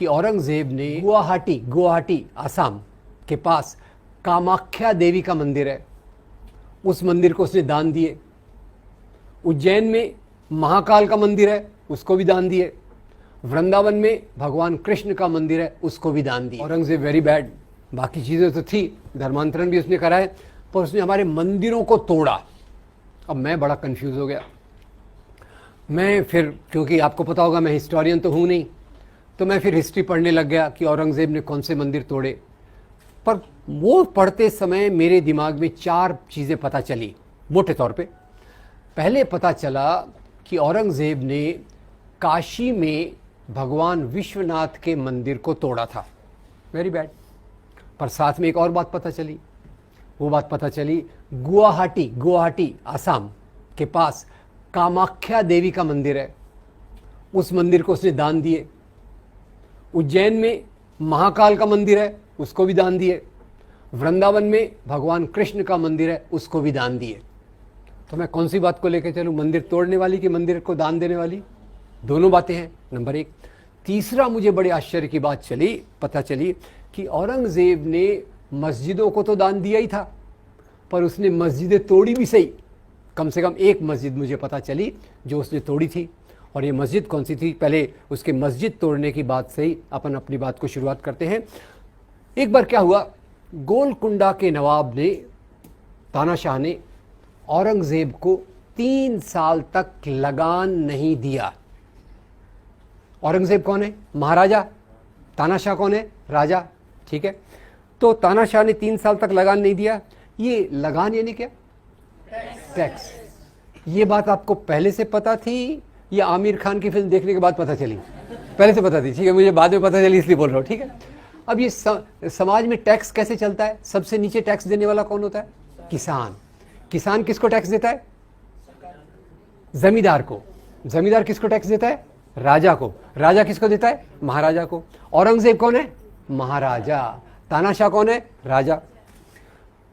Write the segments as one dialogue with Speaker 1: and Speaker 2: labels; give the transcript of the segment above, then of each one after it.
Speaker 1: कि औरंगजेब ने गुवाहाटी आसाम के पास कामाख्या देवी का मंदिर है, उस मंदिर को उसने दान दिए। उज्जैन में महाकाल का मंदिर है, उसको भी दान दिए। वृंदावन में भगवान कृष्ण का मंदिर है, उसको भी दान दिए। Aurangzeb very bad. बाकी चीज़ें तो थी, धर्मांतरण भी उसने कराए, पर उसने हमारे मंदिरों को तोड़ा। अब मैं बड़ा कंफ्यूज हो गया। मैं फिर, क्योंकि आपको पता होगा मैं हिस्टोरियन तो हूँ नहीं, तो मैं फिर हिस्ट्री पढ़ने लग गया कि औरंगजेब ने कौन से मंदिर तोड़े। पर वो पढ़ते समय मेरे दिमाग में 4 चीज़ें पता चली मोटे तौर पे। पहले पता चला कि औरंगजेब ने काशी में भगवान विश्वनाथ के मंदिर को तोड़ा था, वेरी बैड। पर साथ में एक और बात पता चली। वो बात पता चली, गुवाहाटी आसाम के पास कामाख्या देवी का मंदिर है, उस मंदिर को उसने दान दिए। उज्जैन में महाकाल का मंदिर है, उसको भी दान दिए। वृंदावन में भगवान कृष्ण का मंदिर है, उसको भी दान दिए। तो मैं कौन सी बात को लेकर चलूं, मंदिर तोड़ने वाली कि मंदिर को दान देने वाली? दोनों बातें हैं, नंबर 1। तीसरा, मुझे बड़े आश्चर्य की बात पता चली कि औरंगजेब ने मस्जिदों को तो दान दिया ही था, पर उसने मस्जिदें तोड़ी भी सही। कम से कम एक मस्जिद मुझे पता चली जो उसने तोड़ी थी, और ये मस्जिद कौन सी थी? पहले उसके मस्जिद तोड़ने की बात से ही अपन अपनी बात को शुरुआत करते हैं। एक बार क्या हुआ, गोलकुंडा के नवाब ने, तानाशाह ने औरंगजेब को 3 साल तक लगान नहीं दिया। औरंगजेब कौन है? महाराजा। तानाशाह कौन है? राजा। ठीक है, तो तानाशाह ने 3 साल तक लगान नहीं दिया। ये लगान यानी क्या? टैक्स। ये बात आपको पहले से पता थी या आमिर खान की फिल्म देखने के बाद पता चली? पहले से पता थी, ठीक है, मुझे बाद में पता चली इसलिए बोल रहा हूँ, ठीक है। अब ये समाज में टैक्स कैसे चलता है? सबसे नीचे टैक्स देने वाला कौन होता है? किसान। किसान किसको टैक्स देता है? जमींदार को। जमींदार किसको टैक्स देता है? राजा को। राजा किसको देता है? महाराजा को। औरंगजेब कौन है? महाराजा। तानाशाह कौन है? राजा।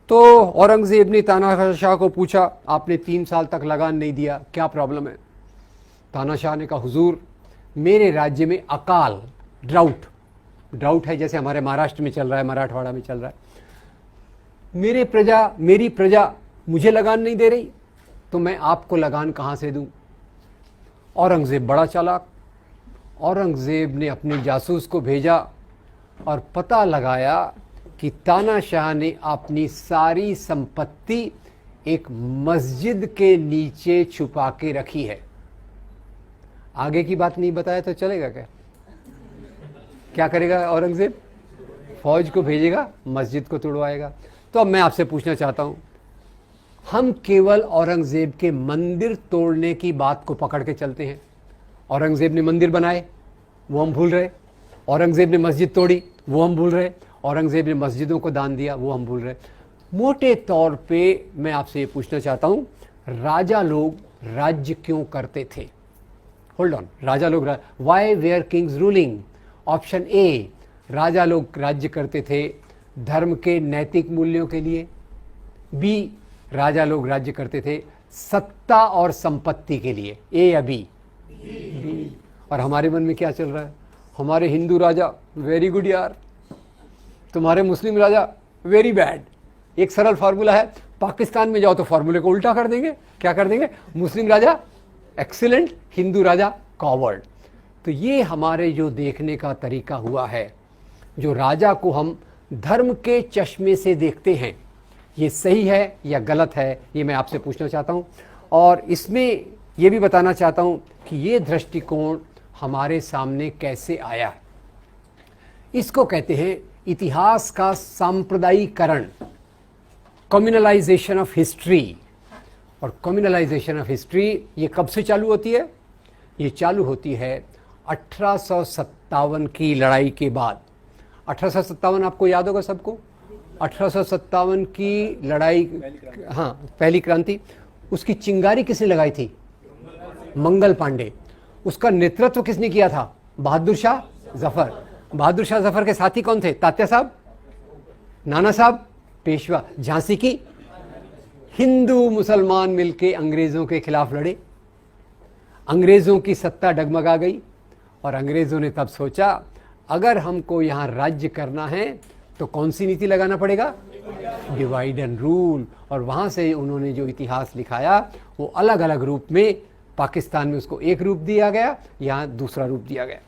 Speaker 1: तो औरंगजेब ने तानाशाह को पूछा, आपने 3 साल तक लगान नहीं दिया, क्या प्रॉब्लम है? तानाशाह ने कहा, हुजूर, मेरे राज्य में अकाल, ड्राउट है, जैसे हमारे महाराष्ट्र में चल रहा है, मराठवाड़ा में चल रहा है। मेरी प्रजा मुझे लगान नहीं दे रही, तो मैं आपको लगान कहाँ से दूं? औरंगजेब बड़ा चालाक। औरंगजेब ने अपने जासूस को भेजा और पता लगाया कि तानाशाह ने अपनी सारी संपत्ति एक मस्जिद के नीचे छुपा के रखी है। आगे की बात नहीं बताया तो चलेगा क्या? क्या करेगा औरंगजेब? फौज को भेजेगा, मस्जिद को तोड़वाएगा। तो अब मैं आपसे पूछना चाहता हूं, हम केवल औरंगजेब के मंदिर तोड़ने की बात को पकड़ के चलते हैं। औरंगजेब ने मंदिर बनाए, वो हम भूल रहे। औरंगजेब ने मस्जिद तोड़ी, वो हम भूल रहे। औरंगजेब ने मस्जिदों को दान दिया, वो हम भूल रहे। मोटे तौर पे मैं आपसे ये पूछना चाहता हूं, राजा लोग राज्य क्यों करते थे? होल्ड ऑन, राजा लोग, why were kings ruling? Option A, राजा लोग राज्य करते थे धर्म के नैतिक मूल्यों के लिए। बी, राजा लोग राज्य करते थे सत्ता और संपत्ति के लिए। ए या बी? बी। और हमारे मन में क्या चल रहा है? हमारे हिंदू राजा वेरी गुड यार, तुम्हारे मुस्लिम राजा वेरी बैड। एक सरल फार्मूला है, पाकिस्तान में जाओ तो फार्मूले को उल्टा कर देंगे। क्या कर देंगे? मुस्लिम राजा एक्सीलेंट, हिंदू राजा कॉवर्ड। तो ये हमारे जो देखने का तरीका हुआ है, जो राजा को हम धर्म के चश्मे से देखते हैं, ये सही है या गलत है, ये मैं आपसे पूछना चाहता हूँ। और इसमें ये भी बताना चाहता हूँ कि ये दृष्टिकोण हमारे सामने कैसे आया। इसको कहते हैं इतिहास का सांप्रदायिकरण, कम्युनलाइजेशन ऑफ हिस्ट्री। और कम्युनलाइजेशन ऑफ हिस्ट्री ये कब से चालू होती है? ये चालू होती है 1857 की लड़ाई के बाद। 1857 आपको याद होगा सबको? 1857 की लड़ाई, हाँ, पहली क्रांति। उसकी चिंगारी किसने लगाई थी? मंगल पांडे। उसका नेतृत्व किसने किया था? बहादुर शाह जफर। बहादुर शाह जफर के साथी कौन थे? तात्या साहब, नाना साहब, पेशवा। झांसी की हिंदू मुसलमान मिलके अंग्रेजों के खिलाफ लड़े। अंग्रेजों की सत्ता डगमगा गई और अंग्रेजों ने तब सोचा अगर हमको यहाँ राज्य करना है तो कौन सी नीति लगाना पड़ेगा? Divide and rule. और वहाँ से उन्होंने जो इतिहास लिखाया वो अलग अलग रूप में, पाकिस्तान में उसको एक रूप दिया गया, यहाँ दूसरा रूप दिया गया।